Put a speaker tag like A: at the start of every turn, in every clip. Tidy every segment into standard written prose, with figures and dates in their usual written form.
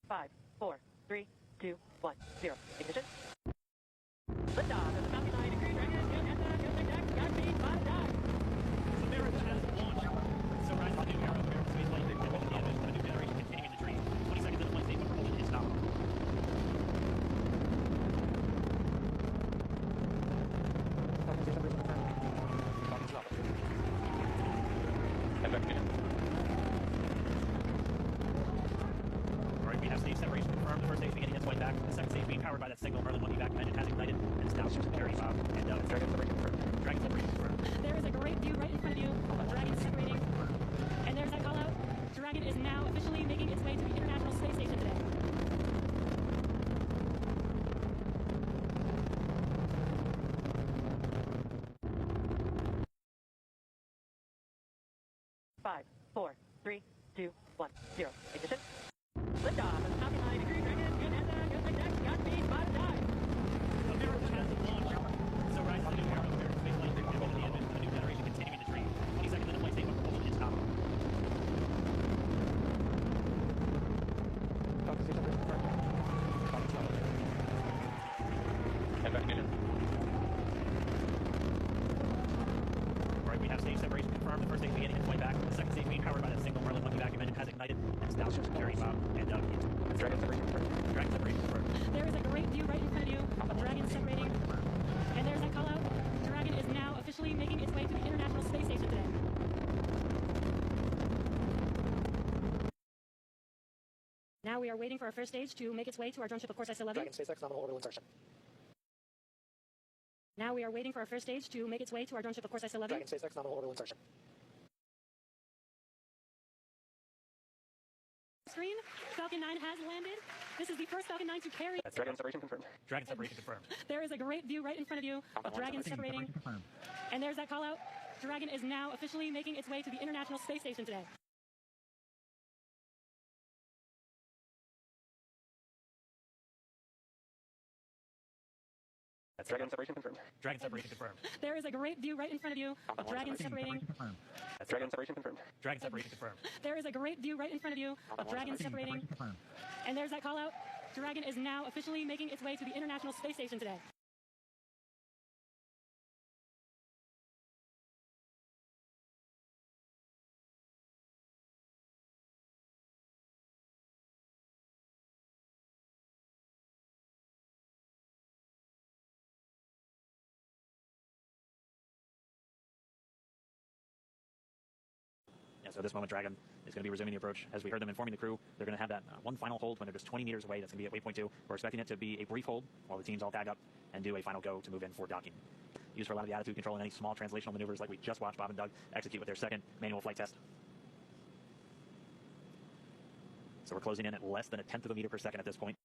A: 5, 4, 3, 2, 1, 0. Ignition. Liftoff of the Falcon 9 Crew Dragon and the Godspeed, bye bye.
B: America has launched. So rise to the new era of American spaceflight. The mission of a new generation continuing the dream. 20 seconds into flight stage, but propulsion is stopped. Alright, we have stage separation confirmed. The first stage beginning its flight back. The second stage being powered by that signal. Merlin 1 evac engine has ignited and is now carrying Bob. And Dragon separation confirmed. Dragon separation confirmed.
C: There is a great view right in front of you of Dragon separating. And there's that call out. Dragon is now officially making its way to the International Space Station today.
A: Five, 4, 3, 2, 1, 0. Ignition. Liftoff of the Falcon 9 Crew Dragon and the Godspeed, bye bye.
B: America has launched. So rise to the new era of American spaceflight. The mission of a new generation continuing the dream. 20 seconds into flight stage, but propulsion is stopped. Alright, we have stage separation confirmed. The first stage beginning its flight back. The second stage being powered by that signal. Merlin 1 evac engine has ignited and is now carrying Bob. And Dragon separation confirmed. Dragon separation confirmed.
C: There is a great view right in front of you of Dragon separating. And there's that call out. Dragon is now officially making its way to the International Space Station today. Now we are waiting for our first stage to make its way to our drone ship, of course, IS-11.
D: Dragon SpaceX nominal orbital insertion.
C: Now we are waiting for our first stage to make its way to our drone ship, of course, IS-11.
D: Dragon SpaceX nominal orbital insertion.
C: Screen, Falcon 9 has landed. This is the first Falcon 9 to carry.
D: Dragon separation confirmed.
B: Dragon separation confirmed.
C: There is a great view right in front of you of Dragon separating. And there's that call out. Dragon is now officially making its way to the International Space Station today.
D: Dragon separation confirmed.
B: Dragon separation confirmed.
C: There is a great view right in front of you of Dragon separating.
D: Dragon separation confirmed.
B: Dragon separation confirmed.
C: There is a great view right in front of you of Dragon separating. And there's that call out. Dragon is now officially making its way to the International Space Station today.
B: Yeah, so this moment, Dragon is going to be resuming the approach. As we heard them informing the crew, they're going to have that one final hold when they're just 20 meters away. That's going to be at waypoint 2. We're expecting it to be a brief hold while the teams all tag up and do a final go to move in for docking. Used for a lot of the attitude control and any small translational maneuvers like we just watched Bob and Doug execute with their second manual flight test. So we're closing in at less than 1/10 of a meter per second at this point.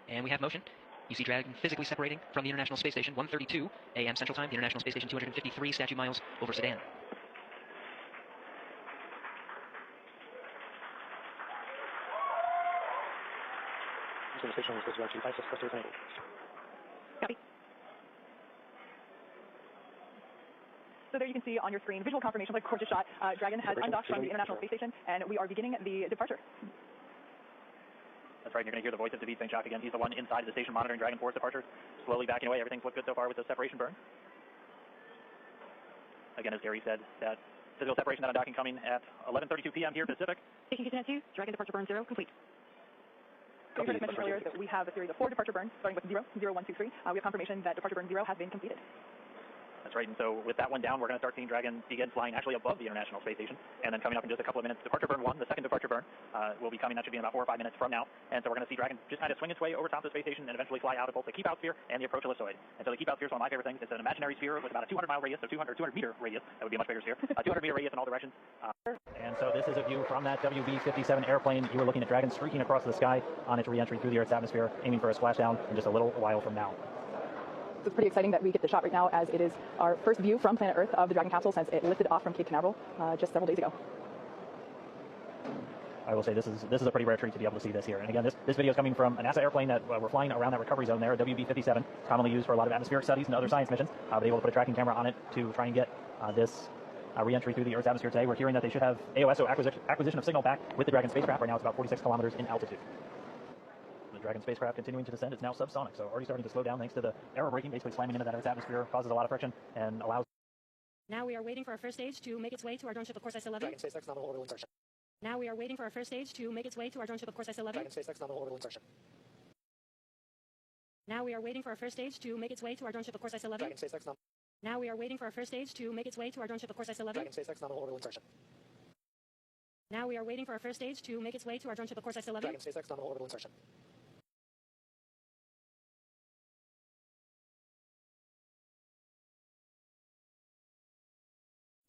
E: And we have motion. You see Dragon physically separating from the International Space Station, 1:32 a.m. Central Time. The International Space Station, 253 statute miles over Sedan.
D: Station is direction 56
A: Copy. So there you can see on your screen visual confirmation of a gorgeous shot. Dragon has undocked from the International Space Station, and we are beginning the departure.
B: That's right, and you're going to hear the voice of David St. Jacques again. He's the one inside of the station monitoring Dragon Force departures, slowly backing away. Everything's looked good so far with the separation burn. Again, as Gary said, that physical separation, that undocking coming at 11:32 p.m. here Pacific.
A: Taking Cadet 2, Dragon departure burn 0 complete. We heard us mention earlier that we have a series of 4 departure burns, starting with 0, 0, 1, 2, 3. We have confirmation that departure burn 0 has been completed.
B: That's right, and so with that one down, we're going to start seeing Dragon begin flying actually above the International Space Station, and then coming up in just a couple of minutes, departure burn 1, the second departure burn, will be coming. That should be in about 4 or 5 minutes from now, and so we're going to see Dragon just kind of swing its way over top of the space station and eventually fly out of both the keep-out sphere and the approach ellipsoid. And so the keep-out sphere is one of my favorite things. It's an imaginary sphere with about a 200-mile radius, so 200-meter radius. That would be a much bigger sphere. A 200-meter radius in all directions. And so this is a view from that WB-57 airplane. You were looking at Dragon streaking across the sky on its re-entry through the Earth's atmosphere, aiming for a splashdown in just a little while from now.
A: So it's pretty exciting that we get the shot right now, as it is our first view from planet Earth of the Dragon capsule since it lifted off from Cape Canaveral just several days ago.
B: I will say this is a pretty rare treat to be able to see this here. And again, this video is coming from a NASA airplane that we're flying around that recovery zone there, a WB-57, commonly used for a lot of atmospheric studies and other science missions. But able to put a tracking camera on it to try and get this re-entry through the Earth's atmosphere today. We're hearing that they should have AOS, so acquisition of signal back with the Dragon spacecraft. Right now it's about 46 kilometers in altitude. The Dragon spacecraft continuing to descend. It's now subsonic, so already starting to slow down thanks to the aero braking, basically slamming into that Earth's atmosphere, causes a lot of friction and allows...
C: Now we are waiting for our first stage to make its way to our drone ship, of course, I still love you.
D: Dragon SpaceX nominal orbital insertion.
C: Now we are waiting for our first stage to make its way to our drone ship, of course, I still love you.
D: Dragon SpaceX nominal orbital insertion.
C: Now we are waiting for our first stage to make its way to our drone ship, of course, I still love you.
D: Dragon SpaceX nominal.
C: Now we are waiting for our first stage to make its way to our drone ship, of course, I still love you.
D: Dragon SpaceX nominal orbital insertion.
C: Now we are waiting for our first stage to make its way to our drone ship, of course, I still love you.
D: Dragon SpaceX nominal orbital insertion.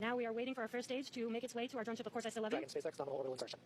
C: Now we are waiting for our first stage to make its way to our drone ship, of course, I still love you.
D: Dragon SpaceX nominal orbital insertion.